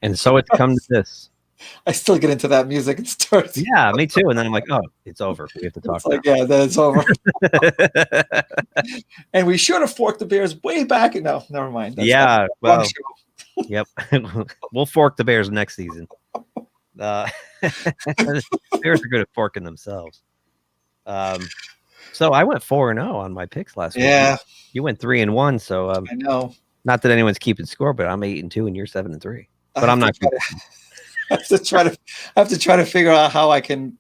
And so it's come to this. I still get into that music and start. Yeah, me too. And then I'm like, oh, it's over. We have to talk. It's like, yeah, then it's over. And we should have forked the Bears way back. No, never mind. That's well, yep. We'll fork the Bears next season. The Bears are good at forking themselves. So I went 4-0 on my picks last week. Yeah, you went 3-1. So I know. Not that anyone's keeping score, but I'm 8-2 and you're 7-3. But I'm not. I have to try to figure out how I can,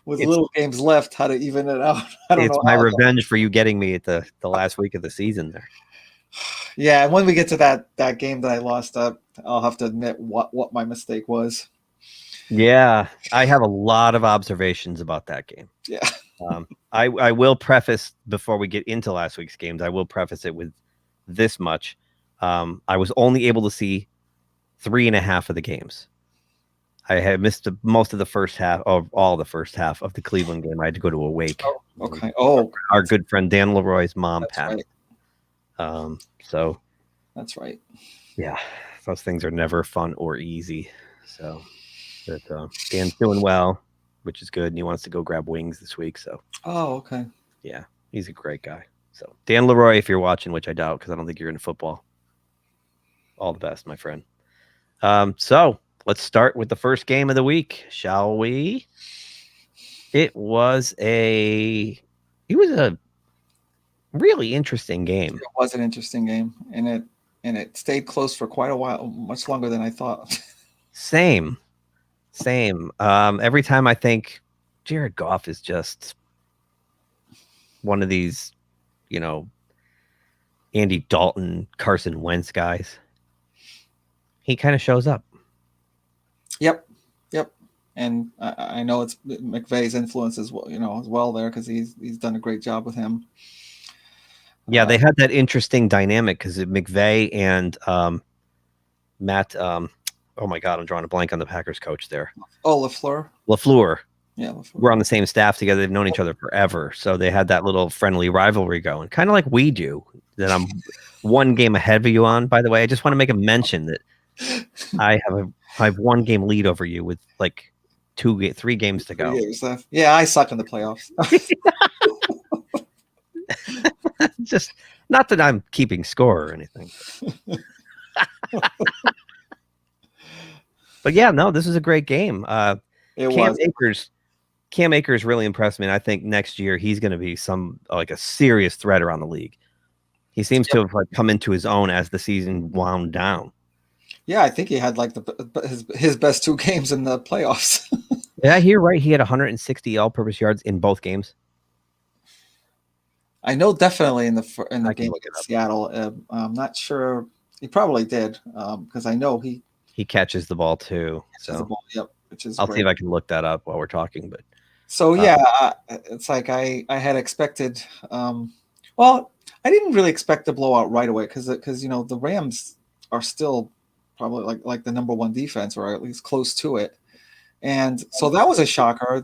with little games left, how to even it out. I don't know. It's my revenge for you getting me at the last week of the season there. Yeah, and when we get to that game that I lost, I'll have to admit what my mistake was. Yeah, I have a lot of observations about that game. Yeah. I will preface, before we get into last week's games, I will preface it with this much. I was only able to see 3.5 of the games. I had missed most of the first half, of all the first half of the Cleveland game. I had to go to a wake. Oh, okay. Oh, our good friend Dan Leroy's mom passed. Right. So that's right. Yeah, those things are never fun or easy. So, but Dan's doing well, which is good, and he wants to go grab wings this week. So. Oh, okay. Yeah, he's a great guy. So Dan Leroy, if you're watching, which I doubt because I don't think you're into football, all the best, my friend. So let's start with the first game of the week, shall we? It was a really interesting game. It was an interesting game, and it stayed close for quite a while, much longer than I thought. Same. Every time I think Jared Goff is just one of these, Andy Dalton, Carson Wentz guys. He kind of shows up. Yep. And I know it's McVay's influence as well there, because he's done a great job with him. Yeah, they had that interesting dynamic because McVay and Matt. Oh my God, I'm drawing a blank on the Packers coach there. Oh, LaFleur. Yeah, LaFleur. We're on the same staff together. They've known each other forever, so they had that little friendly rivalry going, kind of like we do. That I'm one game ahead of you on. By the way, I just want to make a mention that I have 1 game lead over you with like 3 games to go. Yeah, I suck in the playoffs. Just not that I'm keeping score or anything. But yeah, no, this is a great game. Cam Akers really impressed me, and I think next year he's going to be a serious threat around the league. He seems to have come into his own as the season wound down. Yeah, I think he had his best 2 games in the playoffs. Yeah, you're right. He had 160 all-purpose yards in both games. I know definitely in the game against Seattle. I'm not sure. He probably did, because I know he catches the ball too. Yep, which is I'll see if I can look that up while we're talking. But so it's like I had expected. Well, I didn't really expect the blowout right away because the Rams are still probably like the number 1 defense, or at least close to it, and so that was a shocker.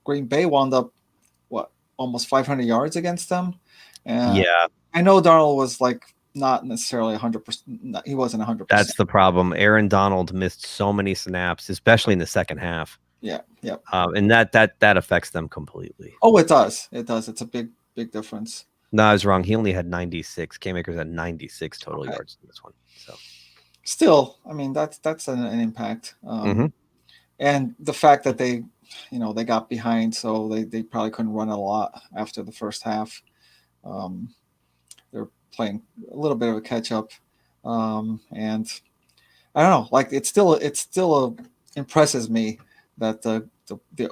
Green Bay wound up almost 500 yards against them. Yeah, I know Darnold was not necessarily 100%. He wasn't 100%. That's the problem. Aaron Donald missed so many snaps, especially in the second half. Yeah. And that affects them completely. Oh, it does. It's a big difference. No, I was wrong. He only had 96. Cam Akers had 96 total yards in this one. So still, I mean, that's an impact. And the fact that they got behind, so they probably couldn't run a lot after the first half. They're playing a little bit of a catch up, and I don't know. It still impresses me that the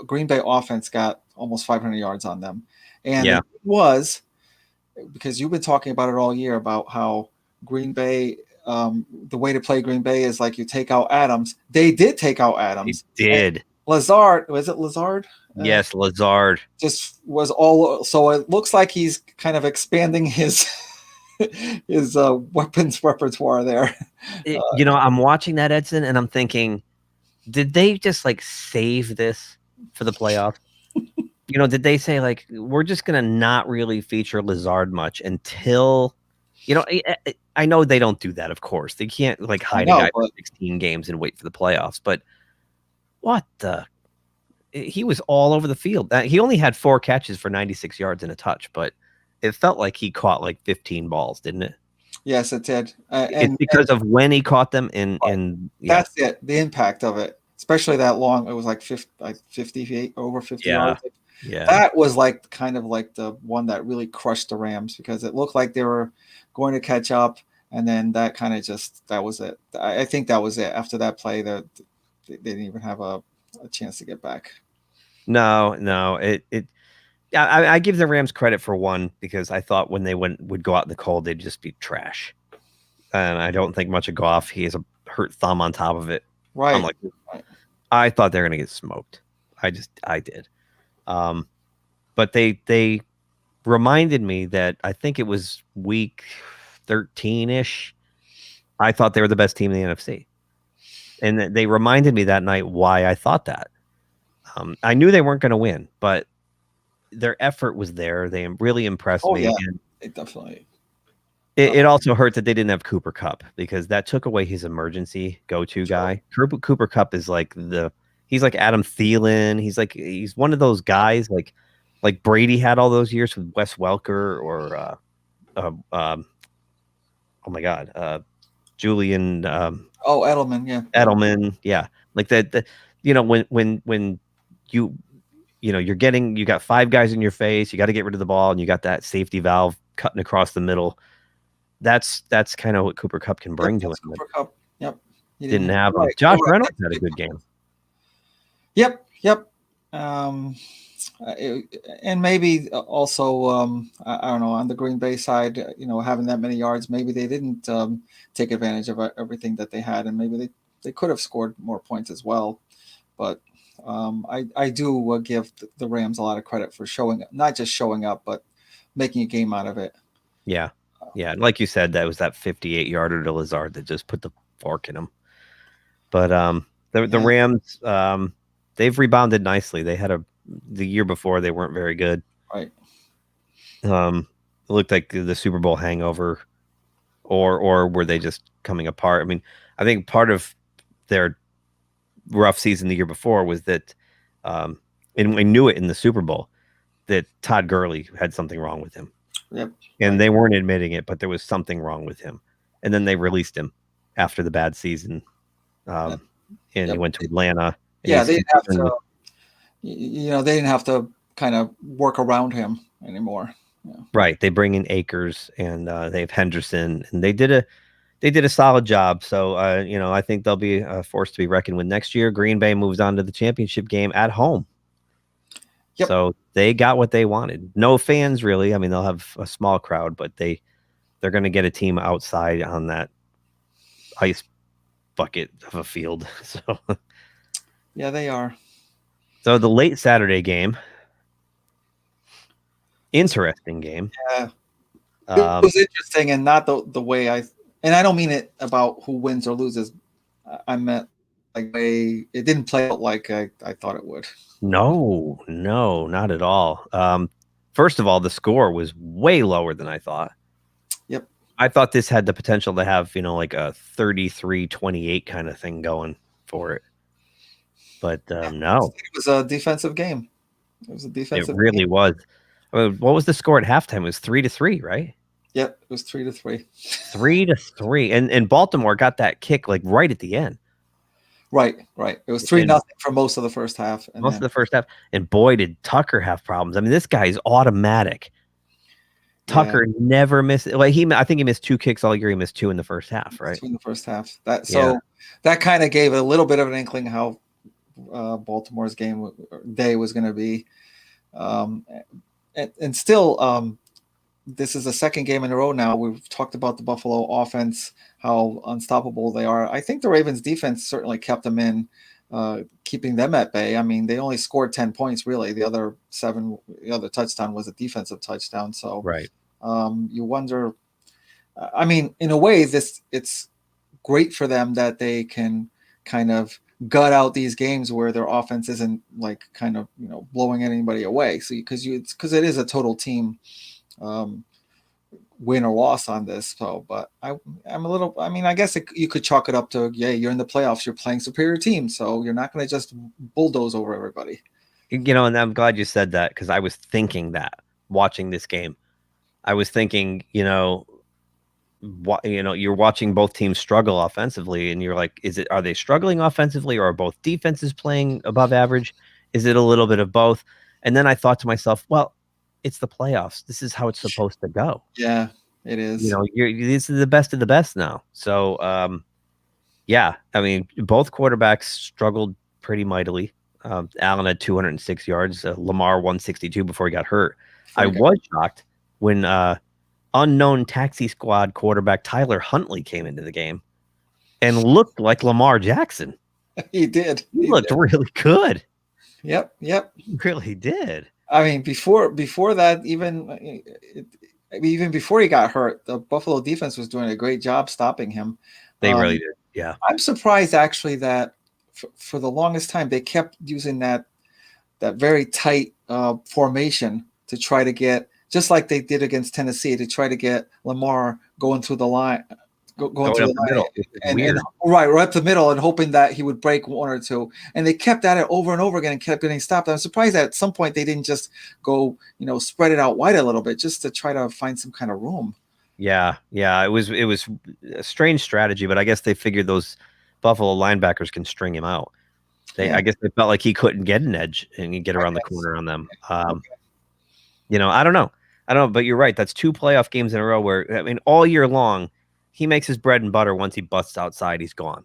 Green Bay offense got almost 500 yards on them, and it was because you've been talking about it all year about how Green Bay. The way to play Green Bay is you take out Adams. They did take out Adams. They did. Lazard, was it Lazard? Yes, Lazard. Just was all. So it looks like he's kind of expanding his weapons repertoire there. I'm watching that, Edson, and I'm thinking, did they just save this for the playoffs? Did they say we're just gonna not really feature Lazard much until I know they don't do that, of course. They can't like I hide a know, guy for but 16 games and wait for the playoffs. But what the? He was all over the field. He only had 4 catches for 96 yards and a touch, but it felt like he caught like 15 balls, didn't it? yes, it did. It's because of when he caught them and yeah. That's it. The impact of it, especially that long. It was like 58 over 50 Yeah. yards. Yeah. That was like kind of like the one that really crushed the Rams because it looked like they were going to catch up, and then that kind of just that was it. I think that was it. After that play, they didn't even have a chance to get back. No. I give the Rams credit for one because I thought when they would go out in the cold, they'd just be trash. And I don't think much of Goff. He has a hurt thumb on top of it. Right. I'm like, I thought they were gonna get smoked. I did. But they reminded me that I think it was week 13-ish. I thought they were the best team in the NFC. And they reminded me that night why I thought that. I knew they weren't going to win, but their effort was there. They really impressed me. Yeah, and it definitely. It also hurt that they didn't have Cooper Kupp because that took away his emergency go-to guy. Cooper Kupp is like he's like Adam Thielen. He's one of those guys like Brady had all those years with Wes Welker or oh my God, Julian. Edelman, yeah. Edelman, yeah. Like that. When you got 5 guys in your face, you got to get rid of the ball, and you got that safety valve cutting across the middle. That's kind of what Cooper Kupp can bring to him. Cooper Kupp. Yep. Didn't have him. Josh Reynolds had a good game. Yep. And maybe also, I don't know, on the Green Bay side, having that many yards, maybe they didn't take advantage of everything that they had, and maybe they could have scored more points as well. But I do give the Rams a lot of credit for not just showing up, but making a game out of it. Yeah. Yeah. Like you said, that was that 58-yarder to Lazard that just put the fork in him. But the Rams, they've rebounded nicely. They had the year before they weren't very good. Right. It looked like the Super Bowl hangover, or were they just coming apart? I mean, I think part of their rough season the year before was that, and we knew it in the Super Bowl, that Todd Gurley had something wrong with him. Yep. And they weren't admitting it, but there was something wrong with him. And then they released him after the bad season. And he went to Atlanta. Yeah, they didn't have to. They didn't have to kind of work around him anymore. Yeah. Right. They bring in Akers and they have Henderson, and they did a solid job. So I think they'll be a force to be reckoned with next year. Green Bay moves on to the championship game at home. Yep. So they got what they wanted. No fans really. I mean, they'll have a small crowd, but they're going to get a team outside on that ice bucket of a field. So yeah, they are. So the late Saturday game, interesting game. Yeah, it was interesting, and not the way and I don't mean it about who wins or loses. I meant like it didn't play out like I thought it would. No, not at all. First of all, the score was way lower than I thought. Yep. I thought this had the potential to have, like a 33-28 kind of thing going for it. But no. It was a defensive game. It really was. I mean, what was the score at halftime? It was 3-3, right? Yep, it was 3-3. 3-3. And Baltimore got that kick like right at the end. Right. It was 3-0 for most of the first half. Of the first half. And boy, did Tucker have problems. I mean, this guy's automatic. Tucker never missed. Like I think he missed 2 kicks all year. He missed 2 in the first half, right? 2 in the first half. That kind of gave a little bit of an inkling how Baltimore's day was going to be. And still, this is the second game in a row now. We've talked about the Buffalo offense, how unstoppable they are. I think the Ravens defense certainly kept them in, keeping them at bay. I mean, they only scored 10 points, really. The other touchdown was a defensive touchdown. So right. You wonder, I mean, in a way, it's great for them that they can kind of gut out these games where their offense isn't like kind of, blowing anybody away. So because it is a total team win or loss on this. So, but I'm a little. I mean, I guess you could chalk it up to, yeah, you're in the playoffs, you're playing superior teams, so you're not going to just bulldoze over everybody. And I'm glad you said that, because I was thinking that watching this game. I was thinking, you're watching both teams struggle offensively, and you're like, are they struggling offensively, or are both defenses playing above average? Is it a little bit of both? And then I thought to myself, well, it's the playoffs. This is how it's supposed to go. Yeah, it is. This is the best of the best now. So, yeah, I mean, both quarterbacks struggled pretty mightily. Allen had 206 yards, Lamar 162 before he got hurt. I was shocked when unknown taxi squad quarterback Tyler Huntley came into the game and looked like Lamar Jackson. He did. He looked really good. Yep. He really did. I mean, before that, even before he got hurt, the Buffalo defense was doing a great job stopping him. They really did. Yeah. I'm surprised actually that for the longest time they kept using that very tight formation to try to get, just like they did against Tennessee, to try to get Lamar going through the line, going through the middle, and right up the middle, and hoping that he would break one or two. And they kept at it over and over again and kept getting stopped. I'm surprised that at some point they didn't just go, spread it out wide a little bit just to try to find some kind of room. Yeah. It was a strange strategy, but I guess they figured those Buffalo linebackers can string him out. I guess they felt like he couldn't get an edge and get around the corner on them. I don't know, but you're right. That's 2 playoff games in a row where, I mean, all year long, he makes his bread and butter. Once he busts outside, he's gone,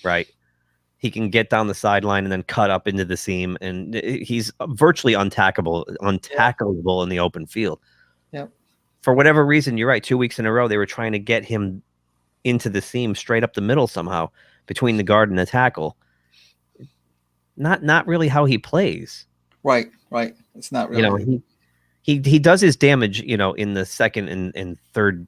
right? He can get down the sideline and then cut up into the seam, and he's virtually untackleable in the open field. Yep. For whatever reason, you're right. 2 weeks in a row, they were trying to get him into the seam straight up the middle somehow between the guard and the tackle. Not really how he plays. Right. It's not really. He does his damage, in the second and third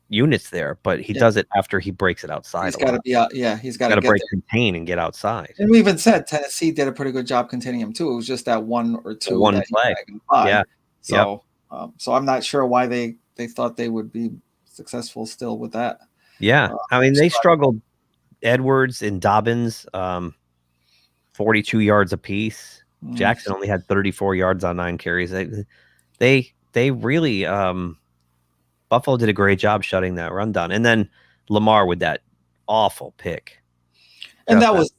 units there, but he does it after he breaks it outside. He's got to be out. Yeah, he's got to contain and get outside. And we even said Tennessee did a pretty good job containing him too. It was just that one or two play. Yeah. So, so I'm not sure why they thought they would be successful still with that. Yeah, I mean, they struggled. Edwards and Dobbins, 42 yards apiece. Jackson only had 34 yards on 9 carries. They really Buffalo did a great job shutting that run down, and then Lamar with that awful pick. And that was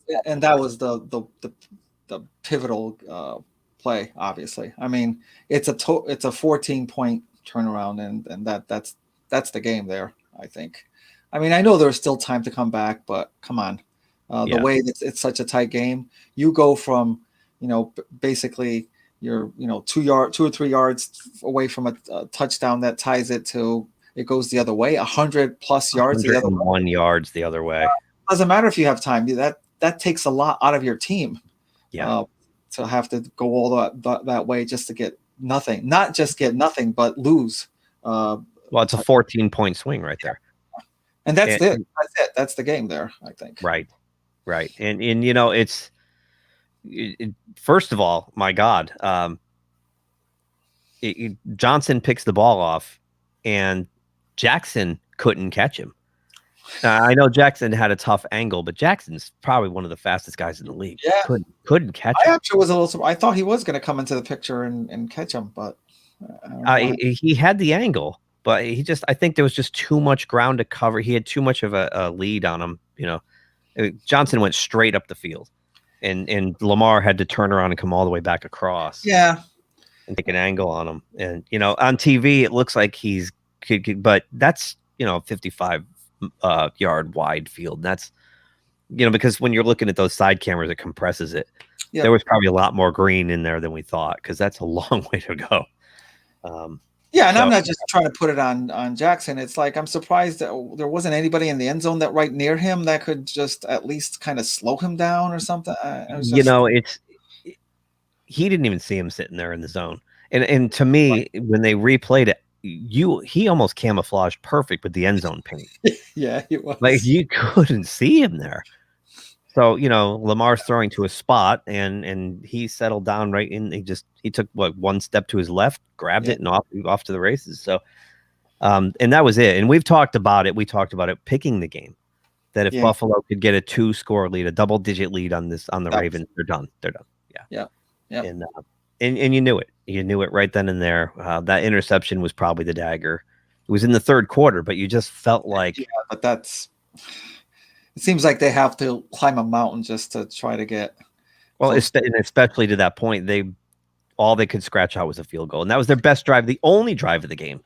the pivotal play. Obviously, I mean, it's a 14-point turnaround, and that's the game there. I think. I mean, I know there's still time to come back, but come on, the way that it's such a tight game, you go from basically you're 2 or 3 yards away from a touchdown that ties it to, it goes the other way, 100+ yards the other way. 1 yards the other way. Doesn't matter if you have time. That takes a lot out of your team. Yeah. To have to go all that way just to get nothing. Not just get nothing, but lose. Well, it's a 14-point swing right there. And that's it. That's the game there, I think. Right. And it's first of all, my God, Johnson picks the ball off, and Jackson couldn't catch him. I know Jackson had a tough angle, but Jackson's probably one of the fastest guys in the league. Yeah, couldn't catch him. I actually was a little surprised. I thought he was going to come into the picture and catch him, but he had the angle. But I think there was just too much ground to cover. He had too much of a lead on him. Johnson went straight up the field, and Lamar had to turn around and come all the way back across. Yeah, and take an angle on him. And on TV it looks like he's, but that's 55 yard wide field. And that's because when you're looking at those side cameras, it compresses it. Yep. There was probably a lot more green in there than we thought, because that's a long way to go. Yeah, and I'm not just trying to put it on Jackson. It's like, I'm surprised that there wasn't anybody in the end zone that right near him that could just at least kind of slow him down or something. He didn't even see him sitting there in the zone. And to me, when they replayed it, he almost camouflaged perfect with the end zone paint. Yeah, he was. Like, you couldn't see him there. So, Lamar's throwing to a spot, and he settled down right in. He took one step to his left, grabbed it, and off to the races. So, And that was it. And we've talked about it. We talked about it picking the game. That if Yeah. Buffalo could get a 2-score lead, a double-digit lead on the Ravens, they're done. They're done. Yeah. Yeah. And you knew it. You knew it right then and there. That interception was probably the dagger. It was in the third quarter, but you just felt like. Yeah, but it seems like they have to climb a mountain just to try to get. Well, especially to that point, all they could scratch out was a field goal, and that was their best drive, the only drive of the game.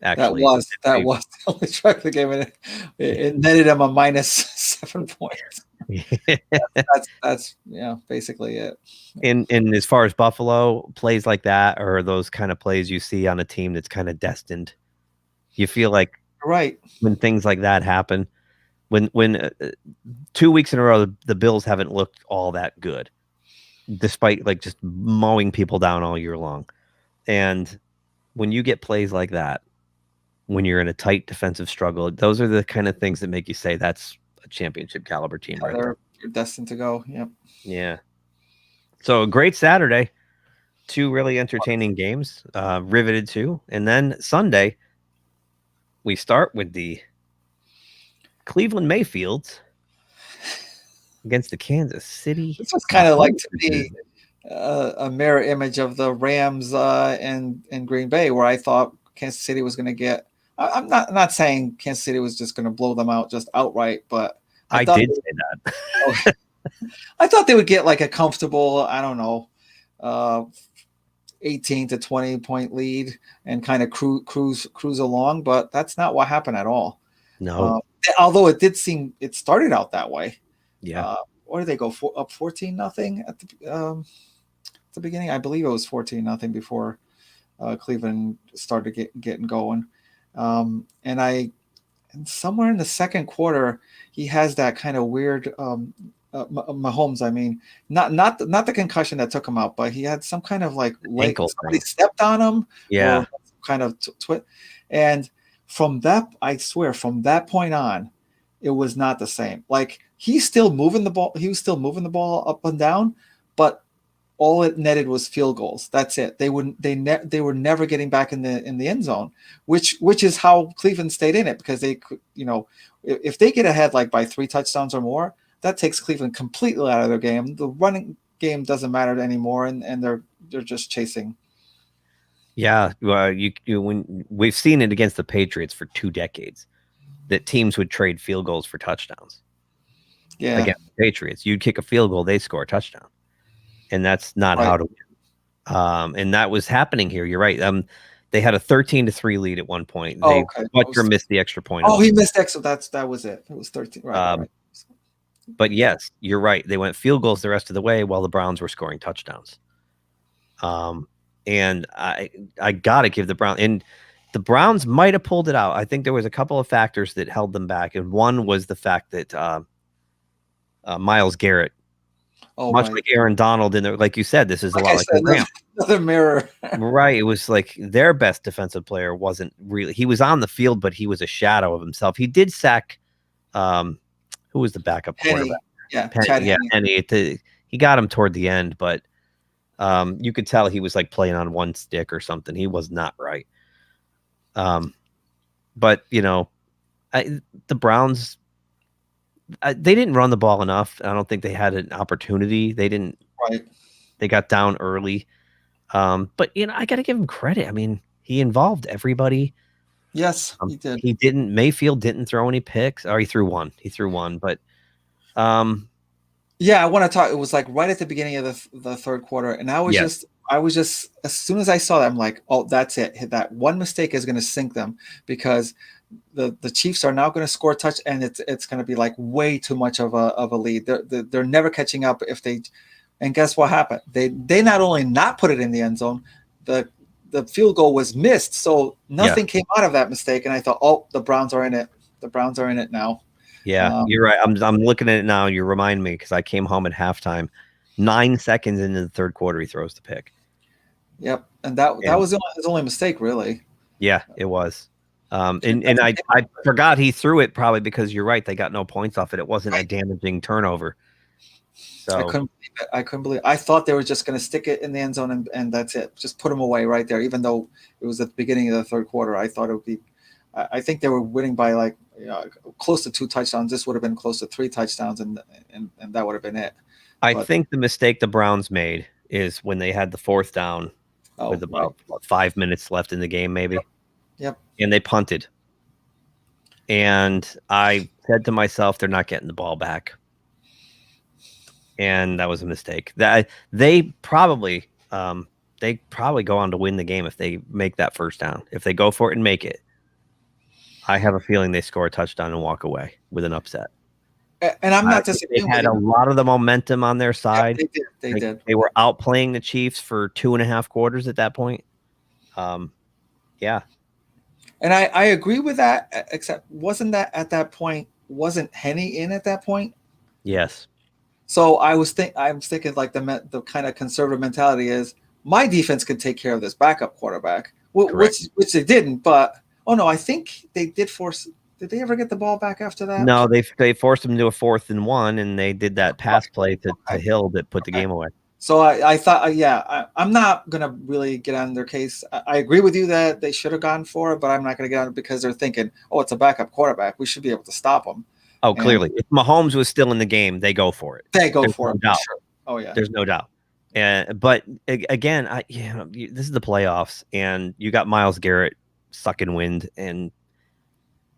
Actually, that was the only drive of the game, and it netted them a -7 points. That's basically it. And as far as Buffalo, plays like that or those kind of plays you see on a team that's kind of destined, you feel like right when things like that happen, when 2 weeks in a row the Bills haven't looked all that good, despite like just mowing people down all year long, and when you get plays like that, when you're in a tight defensive struggle, those are the kind of things that make you say that's a championship caliber team right there. They're destined to go. Yep. Yeah. So a great Saturday, 2 really entertaining games, riveted too. And then Sunday, we start with the Cleveland Mayfields against the Kansas City. This was kind of like to me a mirror image of the Rams and Green Bay, where I thought Kansas City was going to get. I'm not saying Kansas City was just going to blow them out just outright, but I did say that. I thought they would get like a comfortable, I don't know, 18 to 20 point lead and kind of cruise along, but that's not what happened at all. No. Although it started out that way. Yeah. Or did they go up 14-0 at the beginning? I believe it was 14-0 before Cleveland started getting going. And somewhere in the second quarter, he has that kind of weird Mahomes. I mean, not the concussion that took him out, but he had some kind of like ankle somebody stepped on him. Yeah, or kind of and from that, I swear, from that point on, it was not the same. Like he's still moving the ball. He was still moving the ball up and down, but all it netted was field goals. That's it. They were never getting back in the end zone, which is how Cleveland stayed in it, because they could, if they get ahead like by 3 touchdowns or more, that takes Cleveland completely out of their game. The running game doesn't matter anymore, and they're just chasing. Yeah, when we've seen it against the Patriots for 2 decades, that teams would trade field goals for touchdowns. Yeah, against the Patriots, you'd kick a field goal, they score a touchdown. And that's not how to win. And that was happening here. You're right. They had a 13-3 lead at one point. Butker missed the extra point. Oh, he missed extra. That was it. It was 13. Right. But yes, you're right. They went field goals the rest of the way while the Browns were scoring touchdowns. And I gotta give the Browns might have pulled it out. I think there was a couple of factors that held them back, and one was the fact that Myles Garrett. Much like Aaron Donald, like you said, this is a lot like the Rams. Another mirror. Right. It was like their best defensive player wasn't really. He was on the field, but he was a shadow of himself. He did sack. Who was the backup quarterback? Penny. He got him toward the end, but you could tell he was like playing on one stick or something. He was not right. But the Browns. They didn't run the ball enough. I don't think they had an opportunity. They didn't. Right. They got down early. But I got to give him credit. I mean, he involved everybody. Yes, he did. He didn't. Mayfield didn't throw any picks. Or he threw one. But yeah, I want to talk. It was like right at the beginning of the third quarter, and I was just as soon as I saw that, I'm like, oh, that's it. That one mistake is going to sink them, because the Chiefs are now going to score a touch, and it's going to be like way too much of a lead. They're never catching up if they. And guess what happened? They not only not put it in the end zone, the field goal was missed, so nothing came out of that mistake. And I thought, oh, the Browns are in it. The Browns are in it now. Yeah, you're right. I'm looking at it now. You remind me, because I came home at halftime. 9 seconds into the third quarter, he throws the pick. Yep, and that was his only mistake, really. Yeah, it was. And I forgot he threw it, probably because you're right. They got no points off it. It wasn't a damaging turnover. So I couldn't believe it. I thought they were just going to stick it in the end zone and that's it. Just put them away right there. Even though it was at the beginning of the third quarter, I thought it would be I think they were winning by like close to 2 touchdowns. This would have been close to 3 touchdowns, and that would have been it. I think the mistake the Browns made is when they had the 4th down with about 5 minutes left in the game, maybe. Yep. And they punted. And I said to myself, they're not getting the ball back. And that was a mistake. That they probably go on to win the game if they make that 1st down. If they go for it and make it, I have a feeling they score a touchdown and walk away with an upset. And I'm not disagreeing. They had a lot of the momentum on their side. Yeah, they did. They were outplaying the Chiefs for 2.5 quarters at that point. Yeah. And I agree with that, except wasn't that at that point, wasn't Henne in at that point? Yes. So I'm thinking like the kind of conservative mentality is my defense can take care of this backup quarterback, which they didn't. But I think they did force. Did they ever get the ball back after that? No, they forced him to do a 4th and 1, and they did that pass play to Hill that put the game away. So I thought, I'm not going to really get on their case. I agree with you that they should have gone for it, but I'm not going to get on it because they're thinking, it's a backup quarterback. We should be able to stop them. Oh, clearly. If Mahomes was still in the game, they go for it. There's no doubt. Sure. Oh, yeah. There's no doubt. But again, this is the playoffs, and you got Myles Garrett sucking wind, and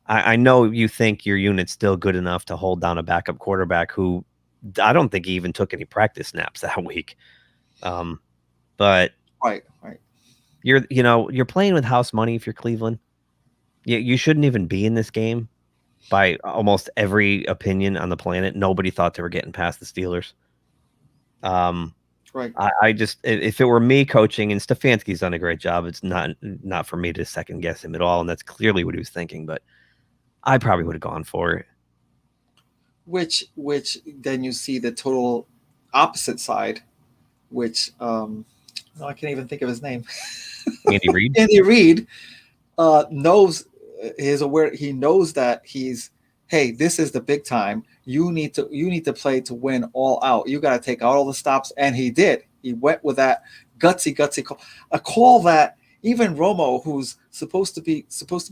I know you think your unit's still good enough to hold down a backup quarterback who I don't think he even took any practice snaps that week. But right. You're playing with house money if you're Cleveland. You shouldn't even be in this game by almost every opinion on the planet. Nobody thought they were getting past the Steelers. Right. I just, if it were me coaching, and Stefanski's done a great job, it's not for me to second guess him at all. And that's clearly what he was thinking, but I probably would have gone for it. Which then you see the total opposite side, which I can't even think of his name. Andy Reid. Andy Reid knows, is aware. He knows that hey, this is the big time. You need to play to win all out. You got to take out all the stops, and he did. He went with that gutsy call, a call that even Romo, who's supposed to be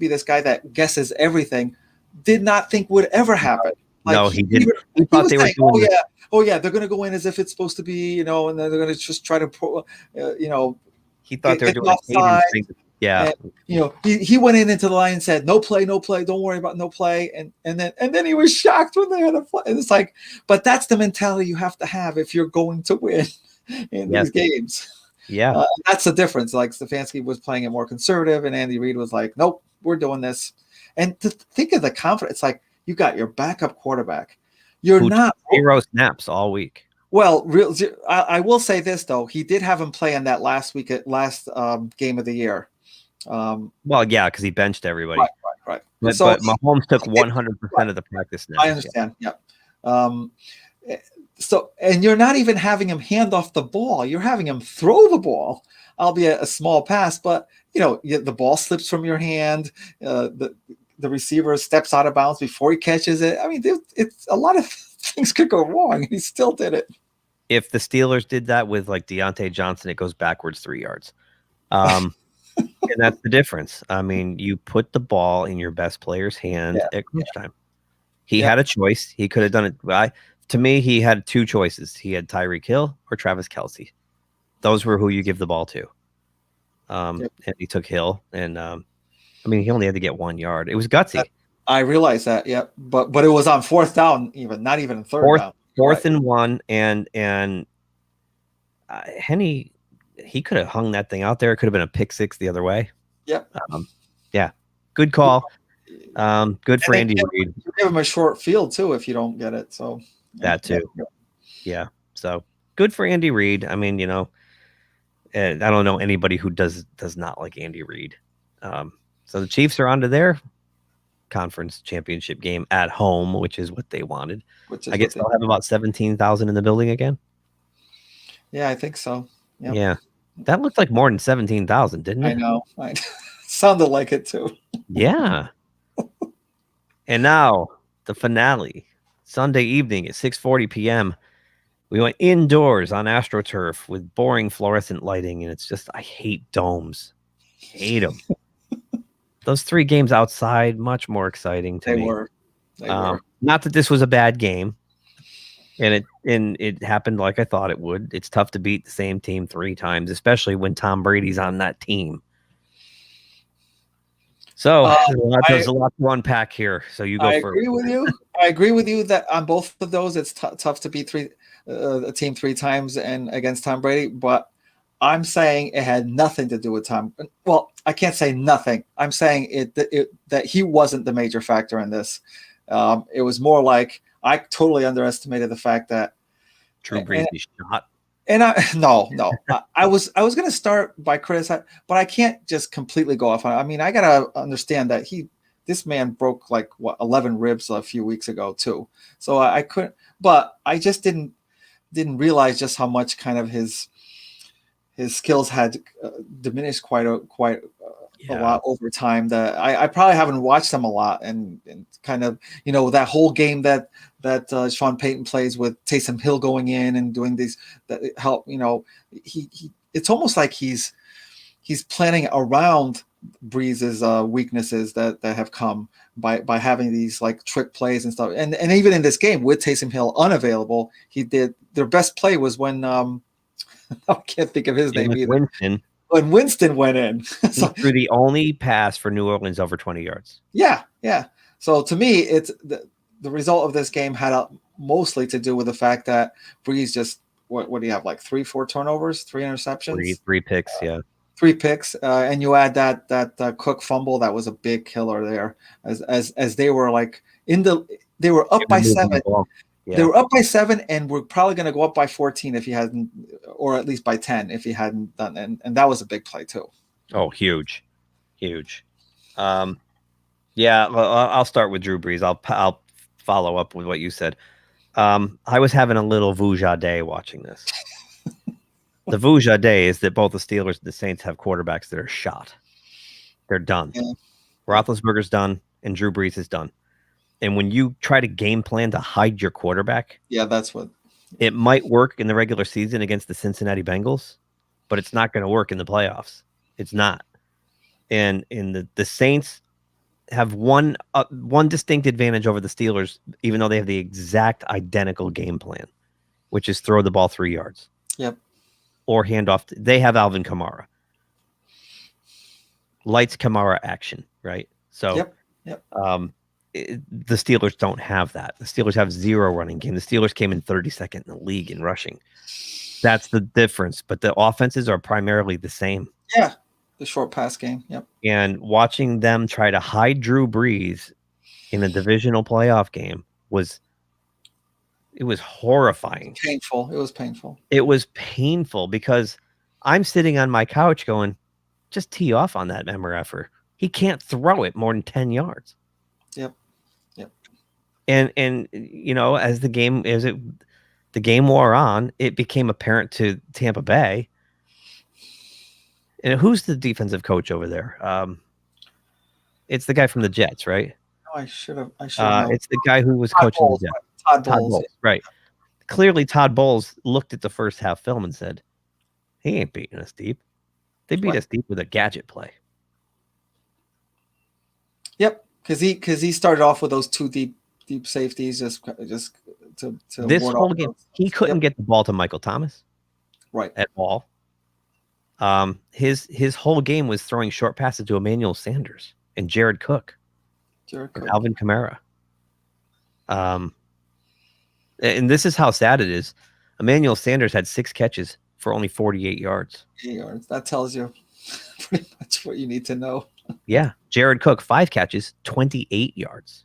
this guy that guesses everything, did not think would ever happen. No, he didn't. He thought they were doing they're going to go in as if it's supposed to be, and then they're going to just try to, he thought they were doing offside. Yeah. And, he went into the line and said, no play, don't worry about no play. And then he was shocked when they had a play. And it's like, but that's the mentality you have to have if you're going to win in these games. Yeah. That's the difference. Like Stefanski was playing it more conservative, and Andy Reid was like, nope, we're doing this. And to think of the confidence, like you got your backup quarterback. You're not 0 snaps all week. Well, I will say this though, he did have him play in that last game of the year. Well, yeah, because he benched everybody. Right. But Mahomes took 100% of the practice snaps. I understand. Yeah. So, and you're not even having him hand off the ball. You're having him throw the ball, albeit a small pass. But the ball slips from your hand. The receiver steps out of bounds before he catches it. I mean, it's a lot of things could go wrong, and he still did it. If the Steelers did that with like Deontay Johnson, it goes backwards 3 yards. And that's the difference. I mean, you put the ball in your best player's hand at crunch time. He had a choice. He could have done it. To me, he had 2 choices. He had Tyreek Hill or Travis Kelce. Those were who you give the ball to. And he took Hill. And, he only had to get 1 yard. It was gutsy. I realize that, yeah. But it was on 4th down, not even 3rd down. 4th and 1. And Henne, he could have hung that thing out there. It could have been a pick 6 the other way. Yep. Good call. Good for Andy Reid. You give him a short field too if you don't get it. So that too. Yeah. So good for Andy Reid. I mean, I don't know anybody who does not like Andy Reid. So the Chiefs are on to their conference championship game at home, which is what they wanted. I guess they'll have about 17,000 in the building again. Yeah, I think so. Yep. Yeah. That looked like more than 17,000, didn't it? I know. Sounded like it too. Yeah. And now the finale, Sunday evening at 6:40 p.m. We went indoors on AstroTurf with boring fluorescent lighting, and it's just, I hate domes. Hate them. Those 3 games outside, much more exciting to They me. were. They were. Not that this was a bad game, and it happened like I thought it would. It's tough to beat the same team 3 times, especially when Tom Brady's on that team. So there's a lot to unpack here. So you go first. I agree with you. I agree with you that on both of those, it's tough to beat a team 3 times and against Tom Brady. But I'm saying it had nothing to do with Tom. Well, I can't say nothing. I'm saying that he wasn't the major factor in this. It was more like I totally underestimated the fact that Drew Brees is shot. And I was going to start by criticizing, but I can't just completely go off on it. I mean, I got to understand that this man broke 11 ribs a few weeks ago too. So I couldn't, but I just didn't realize just how much kind of his skills had diminished quite a lot over time. That I probably haven't watched him a lot, and kind of that whole game that Sean Payton plays with Taysom Hill going in and doing these that help. He it's almost like he's planning around Breeze's weaknesses that have come by having these trick plays and stuff. And even in this game with Taysom Hill unavailable, their best play was when I can't think of his name either. Winston. When Winston went in. So, he threw the only pass for New Orleans over 20 yards. Yeah. So to me, it's the result of this game had mostly to do with the fact that Breeze just what do you have 3-4 turnovers, 3 interceptions, 3 picks, 3 picks, and you add that Cook fumble that was a big killer there as they were they were up by 7. Yeah. They were up by 7, and we're probably going to go up by 14 if he hadn't, or at least by 10 if he hadn't done it. And that was a big play too. Oh, huge. Yeah, well, I'll start with Drew Brees. I'll follow up with what you said. I was having a little Vuja day watching this. The Vuja day is that both the Steelers and the Saints have quarterbacks that are shot. They're done. Yeah. Roethlisberger's done, and Drew Brees is done. And when you try to game plan to hide your quarterback, that's what it might work in the regular season against the Cincinnati Bengals, but it's not going to work in the playoffs. It's not. And the Saints have one distinct advantage over the Steelers, even though they have the exact identical game plan, which is throw the ball 3 yards. Yep. Or hand off. They have Alvin Kamara. Lights Kamara action, right? So, Yep. The Steelers don't have that. The Steelers have 0 running game. The Steelers came in 32nd in the league in rushing. That's the difference. But the offenses are primarily the same. Yeah, the short pass game. Yep. And watching them try to hide Drew Brees in a divisional playoff game was horrifying. Painful. It was painful. It was painful because I'm sitting on my couch going, just tee off on that MRFer. He can't throw it more than 10 yards. Yep. And as the game wore on, it became apparent to Tampa Bay. And who's the defensive coach over there? It's the guy from the Jets, right? No, I should have. It's the guy who was coaching the Jets. Todd Bowles. Right. Clearly, Todd Bowles looked at the first half film and said, "He ain't beating us deep. They beat us deep with a gadget play." Yep, because he started off with those 2 deep safeties just to this whole game. He couldn't get the ball to Michael Thomas, right, at all. His whole game was throwing short passes to Emmanuel Sanders and Jared Cook. And Alvin Kamara. And this is how sad it is. Emmanuel Sanders had 6 catches for only 48 yards. 8 yards. That tells you pretty much what you need to know. Yeah. Jared Cook, 5 catches, 28 yards.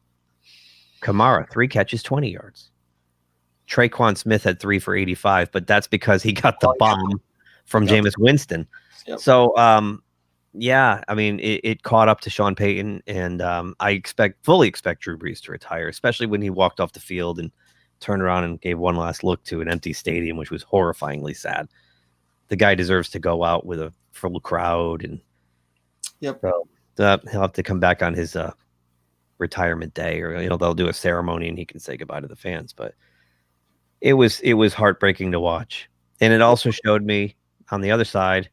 Kamara, 3 catches, 20 yards. Traquan Smith had 3 for 85, but that's because he got the bomb from Jameis Winston. Yep. So, I mean, it caught up to Sean Payton, and I fully expect Drew Brees to retire, especially when he walked off the field and turned around and gave one last look to an empty stadium, which was horrifyingly sad. The guy deserves to go out with a full crowd, and so he'll have to come back on his retirement day, or they'll do a ceremony and he can say goodbye to the fans. But it was heartbreaking to watch, and it also showed me on the other side,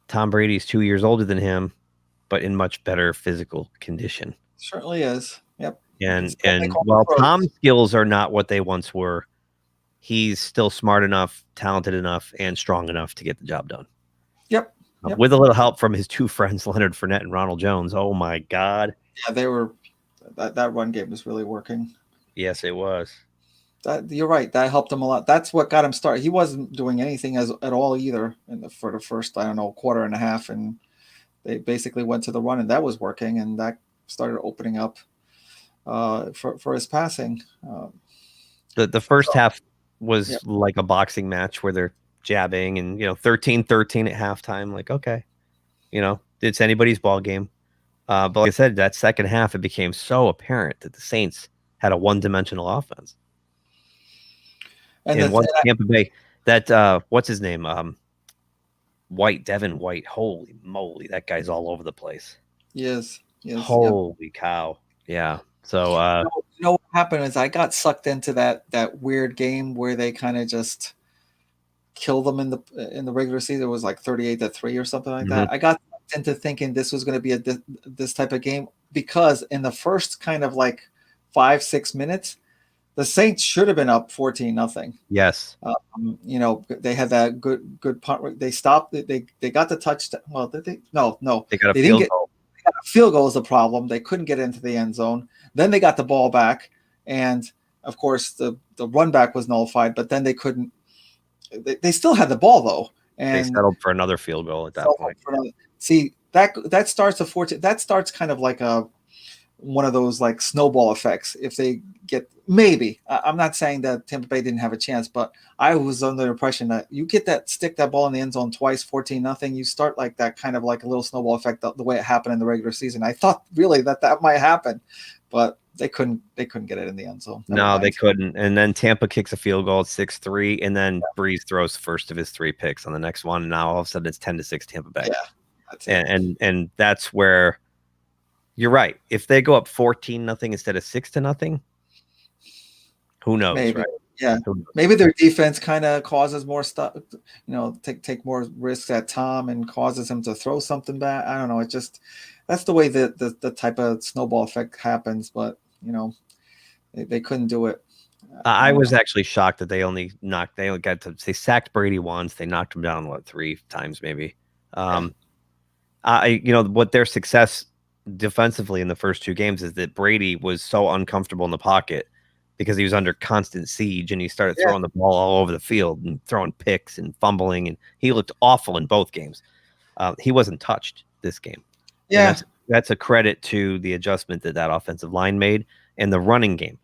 Tom Brady's 2 years older than him, but in much better physical condition. Certainly is. Yep. And while Tom's skills are not what they once were, he's still smart enough, talented enough, and strong enough to get the job done. Yep. With a little help from his two friends, Leonard Fournette and Ronald Jones. Oh my God. Yeah, they were. That run game was really working. Yes, it was. You're right. That helped him a lot. That's what got him started. He wasn't doing anything at all either for the first, I don't know, quarter and a half, and they basically went to the run, and that was working, and that started opening up for his passing. The first half was like a boxing match where they're jabbing and 13-13 at halftime. Like, okay, it's anybody's ball game. But like I said, that second half it became so apparent that the Saints had a one-dimensional offense. And once Tampa Bay, that what's his name? Devin White. Holy moly, that guy's all over the place. Yes. Holy cow. Yeah. So what happened is I got sucked into that weird game where they kind of just killed them in the regular season. It was like 38-3 or something like that. I got sucked into thinking this was going to be this type of game because in the first kind of like 5-6 minutes, the Saints should have been up 14-0. Yes. They had that good punt. They stopped. They got the touchdown. Well, did they? No. They got a field goal. A field goal is the problem. They couldn't get into the end zone. Then they got the ball back, and of course the run back was nullified. But then they couldn't. They still had the ball though, and they settled for another field goal at that point. See that starts a 14. That starts kind of like one of those like snowball effects. If they get maybe, I'm not saying that Tampa Bay didn't have a chance, but I was under the impression that you get stick that ball in the end zone twice, 14-0, you start like that kind of like a little snowball effect the way it happened in the regular season. I thought really that might happen, but they couldn't get it in the end zone. No, they couldn't. And then Tampa kicks a field goal at 6-3, and then Breeze throws the first of his 3 picks on the next one. And now all of a sudden it's 10-6 Tampa Bay. Yeah, that's it. And that's where you're right. If they go up 14-0 instead of 6-0, who knows? Maybe. Right? Yeah. Maybe their defense kind of causes more stuff, take more risks at Tom and causes him to throw something back. I don't know. It just that's the way the type of snowball effect happens. But they couldn't do it. I was actually shocked that they sacked Brady once. They knocked him down 3 times maybe. What their success defensively in the first 2 games is that Brady was so uncomfortable in the pocket because he was under constant siege and he started throwing the ball all over the field and throwing picks and fumbling, and he looked awful in both games. He wasn't touched this game. Yeah. That's a credit to the adjustment that offensive line made and the running game.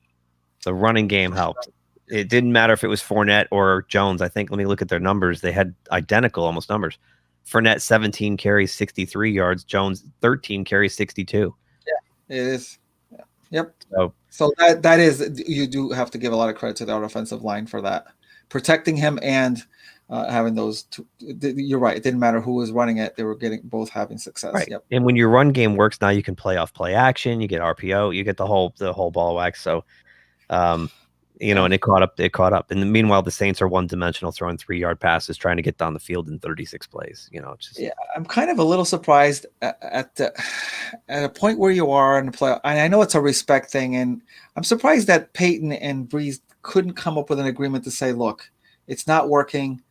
The running game helped. It didn't matter if it was Fournette or Jones. I think, let me look at their numbers. They had identical almost numbers. Fournette 17 carries, 63 yards. Jones 13 carries, 62. Yeah, it is. Yeah. Yep. So that is, you do have to give a lot of credit to the offensive line for that, protecting him and having those 2. You're right. It didn't matter who was running it; they were both having success. Right. Yep. And when your run game works, now you can play off play action. You get RPO. You get the whole ball wax. So, and it caught up. And meanwhile, the Saints are one-dimensional, throwing 3-yard passes, trying to get down the field in 36 plays. It's just... I'm kind of a little surprised at a point where you are in the play. And I know it's a respect thing, and I'm surprised that Peyton and Breeze couldn't come up with an agreement to say, "Look, it's not working.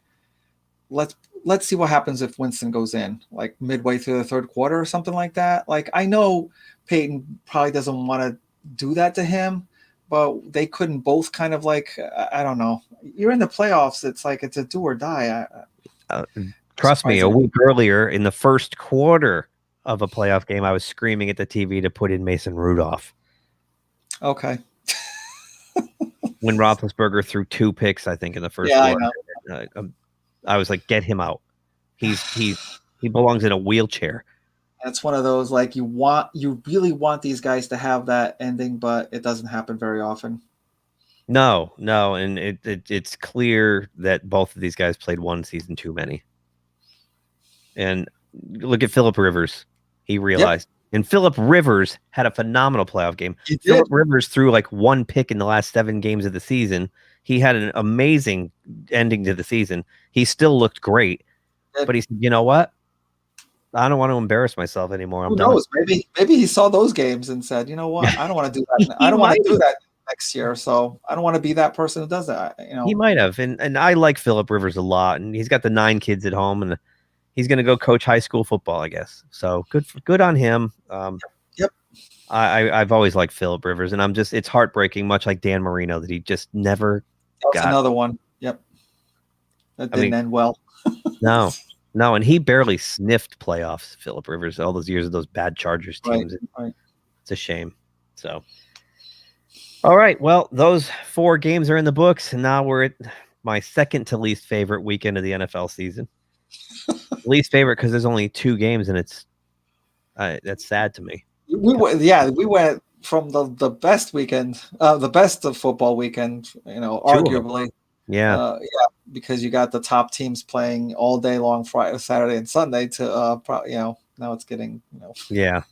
Let's see what happens if Winston goes in, like midway through the third quarter or something like that." Like, I know Peyton probably doesn't want to do that to him, but they couldn't both kind of like, I don't know. You're in the playoffs. It's like it's a do or die. Trust me, a week earlier in the first quarter of a playoff game, I was screaming at the TV to put in Mason Rudolph. Okay. When Roethlisberger threw 2 picks, I think, in the first quarter. I was like, get him out. He belongs in a wheelchair. It's one of those, like, you really want these guys to have that ending, but it doesn't happen very often. No, and it's clear that both of these guys played one season too many. And look at Phillip Rivers. He realized. Yep. And Phillip Rivers had a phenomenal playoff game. Phillip Rivers threw like 1 pick in the last 7 games of the season. He had an amazing ending to the season. He still looked great. Yep. But he said, you know what? I don't want to embarrass myself anymore. I'm Who done. knows? Maybe he saw those games and said, you know what, I don't want to do that. I He don't want might to do that next year. So I don't want to be that person who does that. He might have, and I like Philip Rivers a lot, and he's got the 9 kids at home, and he's going to go coach high school football, I guess. So good on him. Yep. I've always liked Philip Rivers, and it's heartbreaking, much like Dan Marino, that he just never That's another one. Yep. That didn't end well. No, and he barely sniffed playoffs, Philip Rivers, all those years of those bad Chargers teams. Right. It's a shame. So, all right. Well, those 4 games are in the books, and now we're at my second to least favorite weekend of the NFL season. Least favorite because there's only 2 games, and that's sad to me. We went from the best weekend, the best of football weekend, arguably. Yeah. Because you got the top teams playing all day long, Friday, Saturday, and Sunday. Now it's getting. Yeah.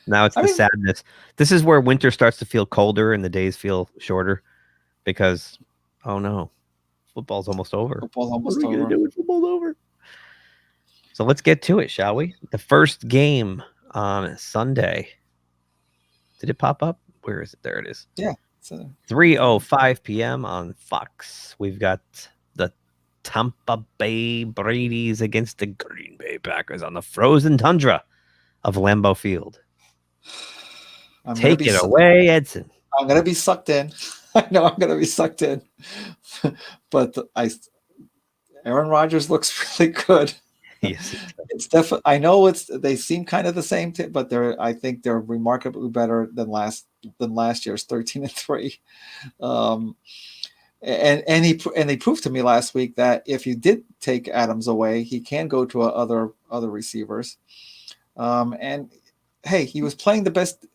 Now it's sadness. This is where winter starts to feel colder and the days feel shorter, because oh no, football's almost over. Football's almost over. What are we gonna do when football's over? So let's get to it, shall we? The first game on Sunday. Did it pop up? Where is it? There it is. Yeah. 3:05 p.m. on Fox. We've got the Tampa Bay Brady's against the Green Bay Packers on the frozen tundra of Lambeau Field. Take it away, Edson. I'm going to be sucked in. I know I'm going to be sucked in. But Aaron Rodgers looks really good. Yes. It's definitely. I know they seem kind of the same, but I think they're remarkably better than last year's 13-3. And he proved to me last week that if you did take Adams away, he can go to other receivers. And hey, he was playing the best.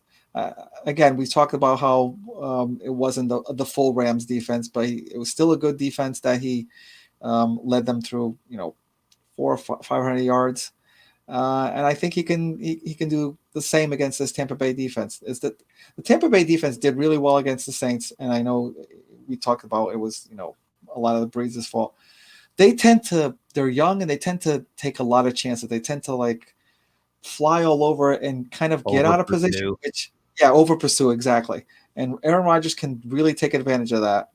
Again, we talked about how it wasn't the full Rams defense, but it was still a good defense that he led them through, 400 or 500 yards. And I think he can do the same against this Tampa Bay defense. Is that the Tampa Bay defense did really well against the Saints, and I know we talked about it was a lot of the Brees' fault. They're young and they tend to take a lot of chances. They tend to fly all over and kind of get out of position, over pursue exactly. And Aaron Rodgers can really take advantage of that.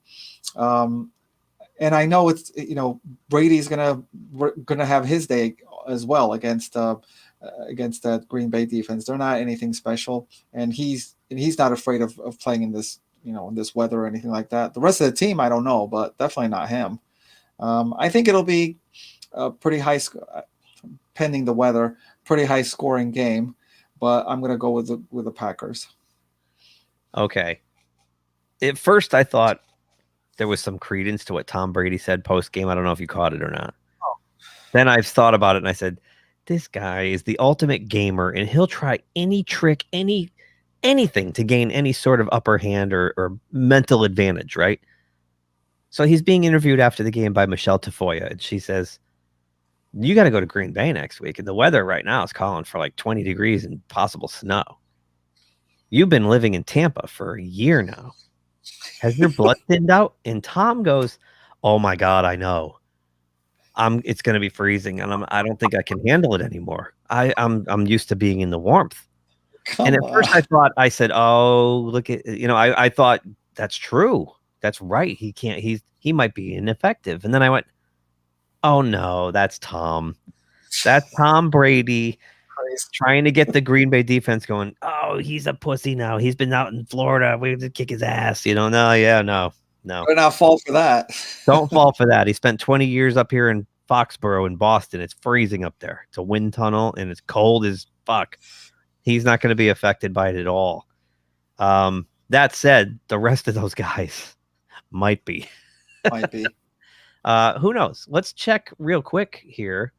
And I know it's Brady's gonna have his day as well against that Green Bay defense. They're not anything special, and he's not afraid of playing in this in this weather or anything like that. The rest of the team, I don't know, but definitely not him. I think it'll be a pretty high, pending the weather, pretty high scoring game, but I'm gonna go with the Packers. Okay. At first, I thought there was some credence to what Tom Brady said post game. I don't know if you caught it or not. Oh. Then I've thought about it and I said, this guy is the ultimate gamer, and he'll try any trick, anything to gain any sort of upper hand or mental advantage, right? So he's being interviewed after the game by Michelle Tafoya, and she says, you got to go to Green Bay next week, and the weather right now is calling for 20 degrees and possible snow. You've been living in Tampa for a year now. Has your blood thinned out? And Tom goes, oh my God, I know. It's going to be freezing, and I don't think I can handle it anymore. I'm used to being in the warmth. And at first I said, oh, look at, I thought that's true. That's right. He might be ineffective. And then I went, oh no, that's Tom. That's Tom Brady trying to get the Green Bay defense going. Oh, he's a pussy now. He's been out in Florida. We have to kick his ass. No. Do not fall for that. Don't fall for that. He spent 20 years up here in Foxborough in Boston. It's freezing up there. It's a wind tunnel and it's cold as fuck. He's not going to be affected by it at all. That said, the rest of those guys might be. Who knows? Let's check real quick here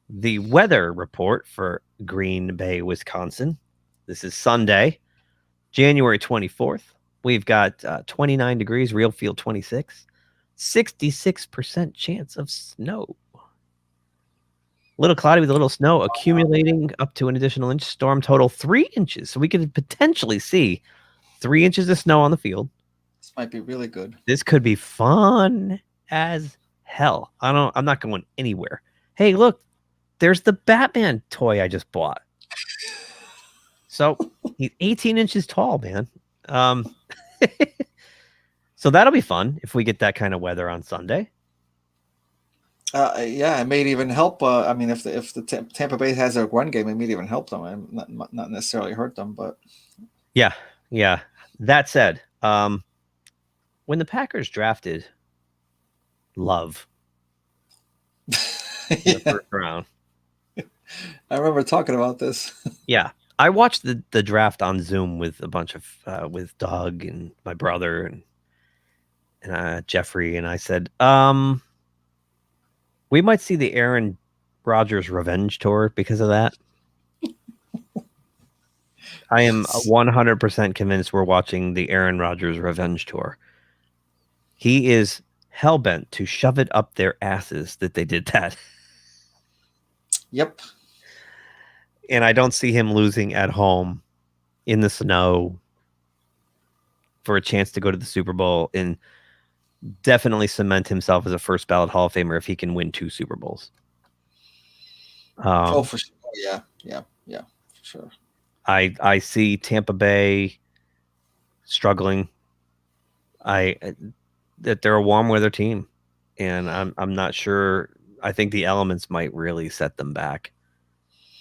the weather report for Green Bay, Wisconsin. This is Sunday, January 24th. We've got 29 degrees, real feel 26, 66% chance of snow. A little cloudy with a little snow accumulating up to an additional inch. Storm total 3 inches. So we could potentially see 3 inches of snow on the field. This might be really good. This could be fun as hell. I'm not going anywhere. Hey, look, there's the Batman toy I just bought. So he's 18 inches tall, man. So that'll be fun if we get that kind of weather on Sunday. Yeah, it may even help. I mean, if the Tampa Bay has a run game, it may even help them and not necessarily hurt them. But yeah. That said, when the Packers drafted Love in the first round, I remember talking about this. yeah, I watched the draft on Zoom with a bunch of with Doug and my brother and Jeffrey, and I said, we might see the Aaron Rodgers revenge tour because of that. I am 100% convinced we're watching the Aaron Rodgers revenge tour. He is hell-bent to shove it up their asses that they did that. Yep. And I don't see him losing at home in the snow for a chance to go to the Super Bowl and definitely cement himself as a first ballot Hall of Famer if he can win 2 Super Bowls. For sure. Oh, yeah, for sure. I see Tampa Bay struggling. That they're a warm weather team, and I'm not sure. I think the elements might really set them back.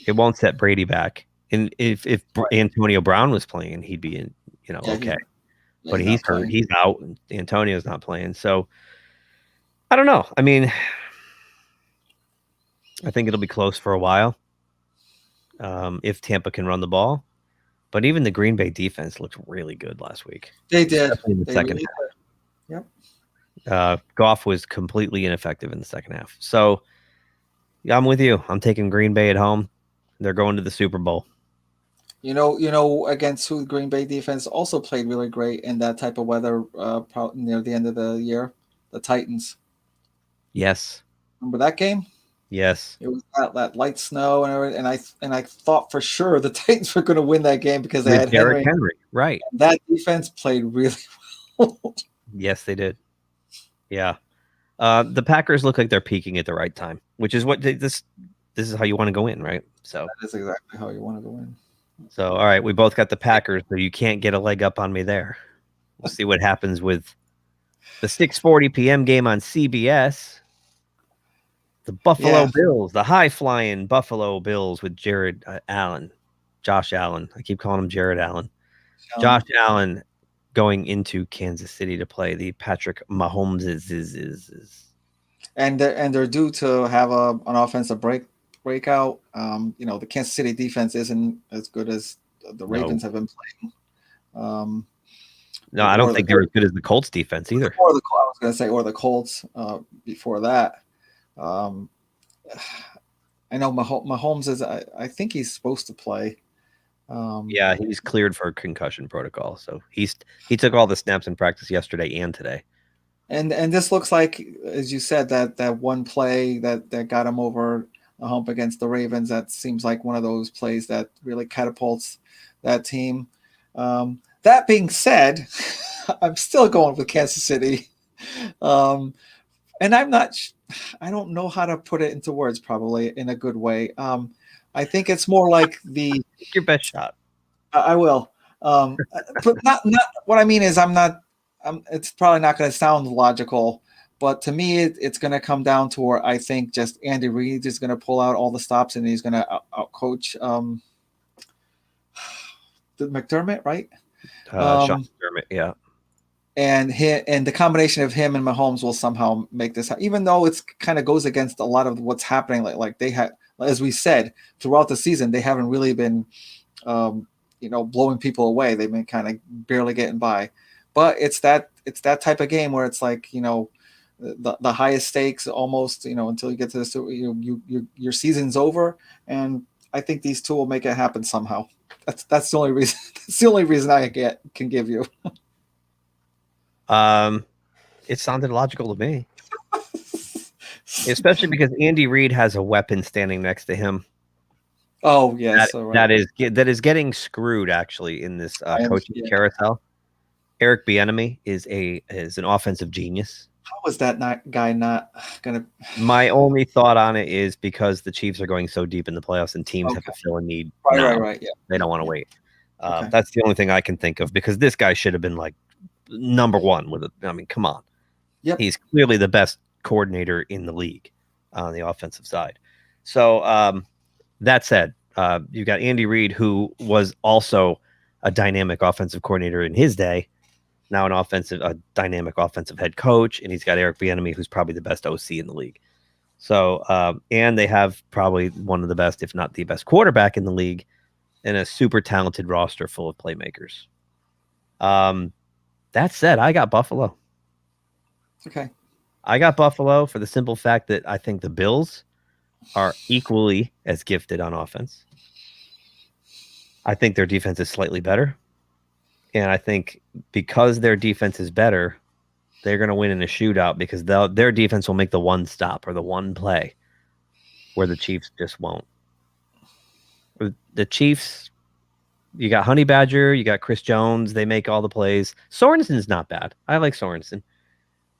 It won't set Brady back. And if Antonio Brown was playing, he'd be in, okay. But he's hurt. Playing. He's out. And Antonio's not playing. So I don't know. I mean, I think it'll be close for a while if Tampa can run the ball. But even the Green Bay defense looked really good last week. They did. In the second half. Yep. Goff was completely ineffective in the second half. So I'm with you. I'm taking Green Bay at home. They're going to the Super Bowl. You know, against who the Green Bay defense also played really great in that type of weather near the end of the year? The Titans. Yes. Remember that game? Yes. It was that light snow and everything, and I thought for sure the Titans were going to win that game because they had Derrick Henry. Right. And that defense played really well. Yes, they did. Yeah. The Packers look like they're peaking at the right time, which is what this is how you want to go in, right? So that is exactly how you want to go in. So, all right, we both got the Packers, so you can't get a leg up on me there. We'll see what happens with the 6:40 p.m. game on CBS. The Buffalo Bills, the high-flying Buffalo Bills with Josh Allen. I keep calling him Jared Allen. Josh Allen going into Kansas City to play the Patrick Mahomes. And they're due to have an offensive breakout. The Kansas City defense isn't as good as the Ravens have been playing. No, I don't think they're as good as the Colts defense either. I was going to say, or the Colts before that. I know Mahomes is. I think he's supposed to play. Yeah, he's cleared for concussion protocol, so he took all the snaps in practice yesterday and today. And this looks like, as you said, that one play that got him over the hump against the Ravens. That seems like one of those plays that really catapults that team. That being said, I'm still going with Kansas City, and I don't know how to put it into words. Probably in a good way. I think it's more like your best shot. I will, but not. What I mean is, it's probably not going to sound logical, but to me, it's going to come down to where I think just Andy Reid is going to pull out all the stops and he's going to outcoach McDermott, right? Sean McDermott, yeah. And the combination of him and Mahomes will somehow make this happen, even though it's kind of goes against a lot of what's happening. Like they had, as we said, throughout the season, they haven't really been, blowing people away. They've been kind of barely getting by. But it's that type of game where it's like, the highest stakes almost, until you get to the your season's over. And I think these two will make it happen somehow. That's the only reason. That's the only reason I can give you. It sounded logical to me, especially because Andy Reid has a weapon standing next to him. Oh yes, that is getting screwed actually in this coaching carousel. Eric Bieniemy is an offensive genius. How is that guy not going to? My only thought on it is because the Chiefs are going so deep in the playoffs and teams have Okay. to fill a need Right. now. Right. Yeah. They don't want to wait. Okay. That's the only thing I can think of because this guy should have been like number one with it. I mean, come on. Yep. He's clearly the best coordinator in the league on the offensive side. So that said, you got Andy Reid, who was also a dynamic offensive coordinator in his day, now a dynamic offensive head coach, and he's got Eric Bieniemy, who's probably the best OC in the league. So, and they have probably one of the best, if not the best quarterback in the league, and a super talented roster full of playmakers. That said, I got Buffalo. Okay. I got Buffalo for the simple fact that I think the Bills are equally as gifted on offense. I think their defense is slightly better. And I think because their defense is better, they're going to win in a shootout because their defense will make the one stop or the one play where the Chiefs just won't. The Chiefs, you got Honey Badger, you got Chris Jones. They make all the plays. Sorensen's not bad. I like Sorensen.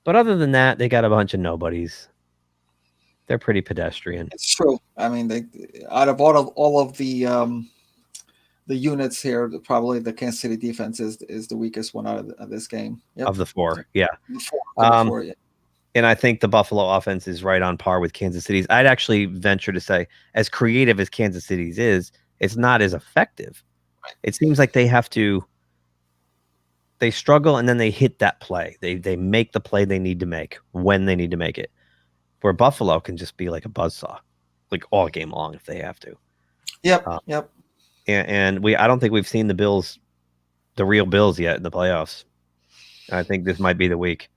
But other than that, they got a bunch of nobodies. They're pretty pedestrian. It's true. I mean, they out of all of the units here, probably the Kansas City defense is the weakest one out of this game. Yep. Of the four, yeah. The four, yeah. And I think the Buffalo offense is right on par with Kansas City's. I'd actually venture to say, as creative as Kansas City's is, it's not as effective. Right. It seems like they struggle and then they hit that play. They make the play they need to make when they need to make it. Where Buffalo can just be like a buzzsaw, like all game long if they have to. Yep. Yep. And I don't think we've seen the real Bills yet in the playoffs. I think this might be the week.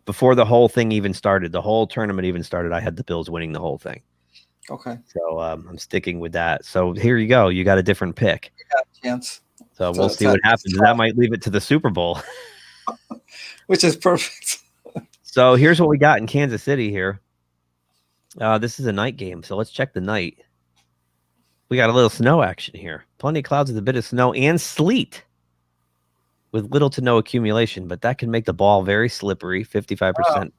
Before the whole thing even started, the whole tournament even started, I had the Bills winning the whole thing. Okay. So I'm sticking with that. So here you go. You got a different pick. You got a chance. So we'll see what happens. That might leave it to the Super Bowl. Which is perfect. So here's what we got in Kansas City here. This is a night game, so let's check the night. We got a little snow action here. Plenty of clouds with a bit of snow and sleet with little to no accumulation, but that can make the ball very slippery, 55%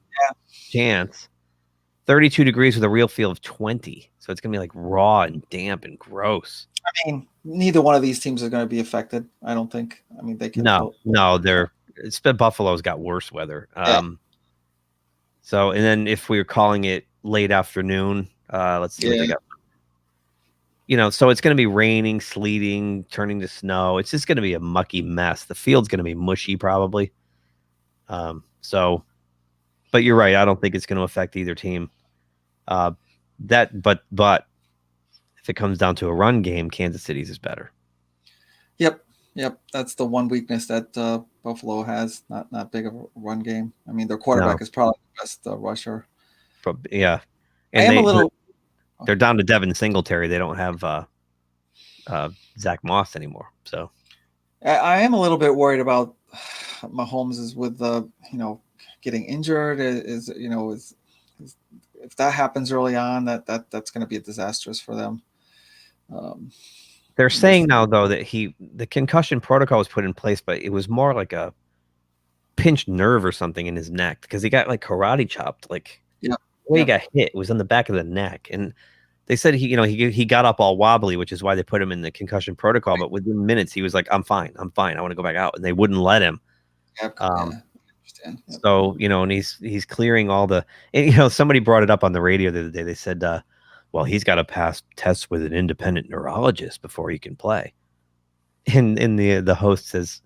chance. 32 degrees with a real feel of 20. So it's going to be like raw and damp and gross. I mean, neither one of these teams is going to be affected, I don't think. I mean, they can. Buffalo's got worse weather. So, and then if we were calling it late afternoon, let's see what they got. So it's going to be raining, sleeting, turning to snow. It's just going to be a mucky mess. The field's going to be mushy probably. But you're right. I don't think it's going to affect either team. But if it comes down to a run game, Kansas City's is better. Yep. That's the one weakness that Buffalo has. Not big of a run game. I mean, their quarterback is probably the best rusher. Yeah. And they're down to Devin Singletary. They don't have Zach Moss anymore. So I am a little bit worried about Mahomes is with getting injured. Is if that happens early on, that's going to be disastrous for them. They're saying now though that the concussion protocol was put in place, but it was more like a pinched nerve or something in his neck because he got like karate chopped. Like the way he got hit was on the back of the neck, and they said he got up all wobbly, which is why they put him in the concussion protocol. But within minutes, he was like, "I'm fine. I want to go back out," and they wouldn't let him. So and he's clearing all the. And, somebody brought it up on the radio the other day. They said, "Well, he's got to pass tests with an independent neurologist before he can play." And the host says,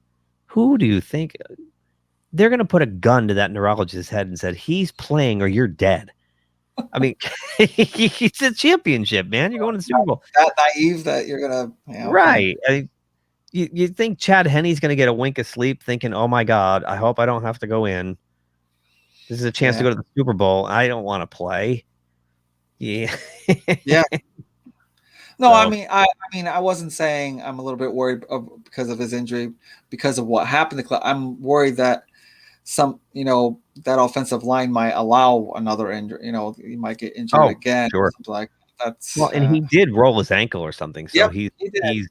"Who do you think they're going to put a gun to that neurologist's head and said he's playing or you're dead?" I mean, it's a championship, man. You're going to the Super Bowl. That naive that you're gonna right. You think Chad Henney's going to get a wink of sleep thinking, "Oh my God, I hope I don't have to go in. This is a chance to go to the Super Bowl. I don't want to play." Yeah. No, I mean, I wasn't saying I'm a little bit worried because of his injury, because of what happened to. I'm worried that that offensive line might allow another injury. He might get injured again. Sure. Or something like that's. Well, and he did roll his ankle or something. So he did.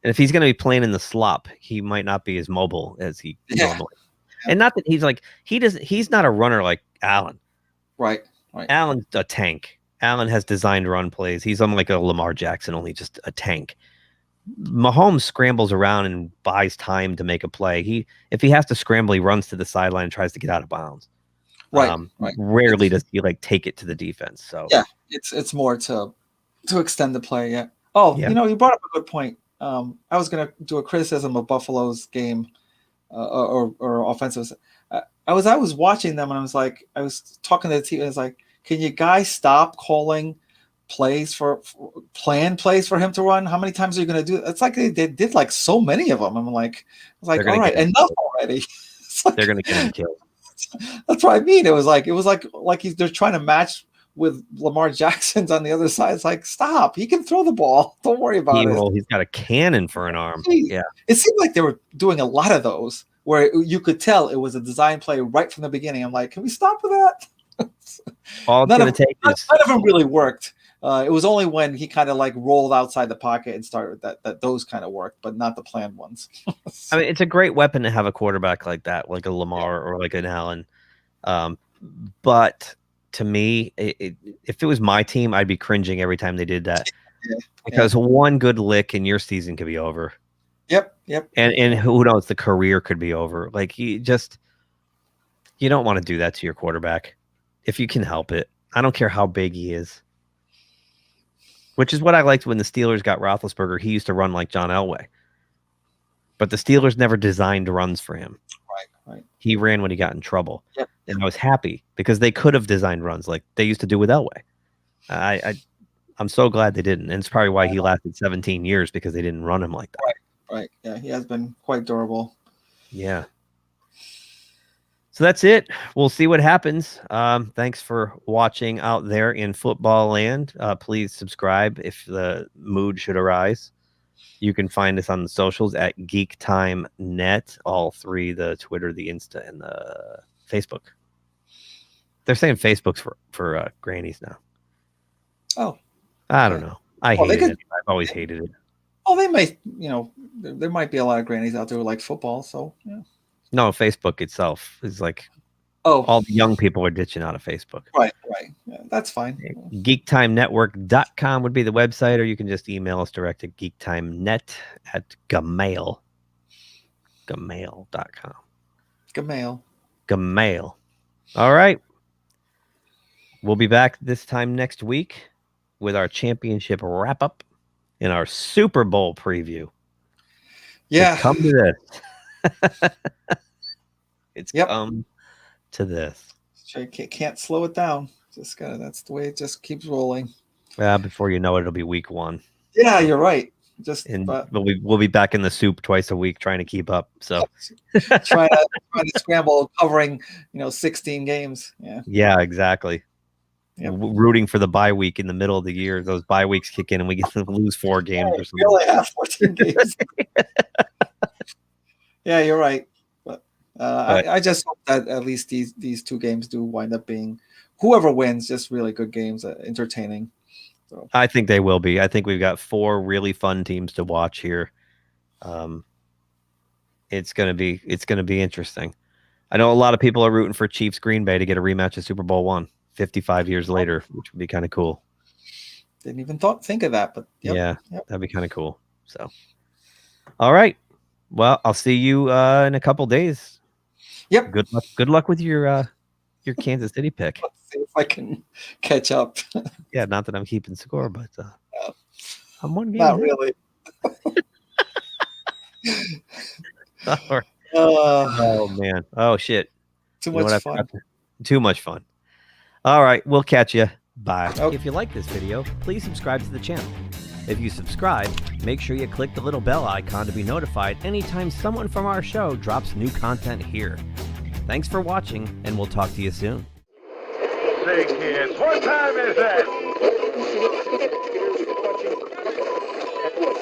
And if he's going to be playing in the slop, he might not be as mobile as he normally. And not that he's not a runner like Allen. Right. Allen's a tank. Allen has designed run plays. He's unlike a Lamar Jackson, only just a tank. Mahomes scrambles around and buys time to make a play. If he has to scramble, he runs to the sideline and tries to get out of bounds. Right. Rarely does he take it to the defense. So yeah, it's more to extend the play. Yeah. Oh, yeah. You brought up a good point. I was going to do a criticism of Buffalo's game or offensive. I was watching them and I was talking to the team. And I was like, can you guys stop calling planned plays for him to run? How many times are you going to do it? It's like they did like so many of them. All right, enough already. They're going to get him killed. That's what I mean. It was like they're trying to match with Lamar Jackson's on the other side. It's like, stop. He can throw the ball. Don't worry about it. He's got a cannon for an arm. Yeah. It seemed like they were doing a lot of those where you could tell it was a design play right from the beginning. I'm like, can we stop with that? None of them really worked. It was only when he kind of rolled outside the pocket and started that those kind of worked, but not the planned ones. I mean, it's a great weapon to have a quarterback like that, like a Lamar or like an Allen. But to me, if it was my team, I'd be cringing every time they did that because one good lick and your season could be over. Yep. And who knows, the career could be over. You don't want to do that to your quarterback if you can help it. I don't care how big he is. Which is what I liked when the Steelers got Roethlisberger. He used to run like John Elway. But the Steelers never designed runs for him. Right. He ran when he got in trouble. Yep. And I was happy because they could have designed runs like they used to do with Elway. I'm so glad they didn't. And it's probably why he lasted 17 years because they didn't run him like that. Right. Yeah, he has been quite durable. Yeah. So that's it. We'll see what happens. Thanks for watching out there in football land. Please subscribe if the mood should arise. You can find us on the socials at GeekTime Net, all three, the Twitter, the Insta, and the Facebook. They're saying Facebook's for grannies now. Oh. I don't know. I hate it. I've always hated it. Oh, they might, there might be a lot of grannies out there who like football, so yeah. No, Facebook itself is all the young people are ditching out of Facebook. Right. Yeah, that's fine. GeekTimeNetwork.com would be the website, or you can just email us direct at geektimenet@gmail.com. Gmail. All right. We'll be back this time next week with our championship wrap-up and our Super Bowl preview. Yeah. Come to this. Come to this. Can't slow it down. That's the way it just keeps rolling. Before you know it, it'll be week 1. Yeah, you're right. We'll be back in the soup twice a week trying to keep up. So trying to scramble covering 16 games. Yeah, exactly. Yep. Rooting for the bye week in the middle of the year. Those bye weeks kick in and we get to lose 4 games or something. We only have 14 games. Yeah, you're right. But I just hope that at least these 2 games do wind up being, whoever wins, just really good games, entertaining. So I think they will be. I think we've got 4 really fun teams to watch here. It's gonna be interesting. I know a lot of people are rooting for Chiefs Green Bay to get a rematch of Super Bowl 1 55 years later, which would be kind of cool. Didn't even think of that, but yep. That'd be kind of cool. So, all right. Well, I'll see you in a couple days. Yep. Good luck with your Kansas City pick. Let's see if I can catch up. Yeah, not that I'm keeping score, but I'm one game. Not really. All right. Oh man. Oh shit. Too much fun. Too much fun. All right, we'll catch you. Bye. Okay. If you like this video, please subscribe to the channel. If you subscribe, make sure you click the little bell icon to be notified anytime someone from our show drops new content here. Thanks for watching, and we'll talk to you soon. Say, kids, what time is that?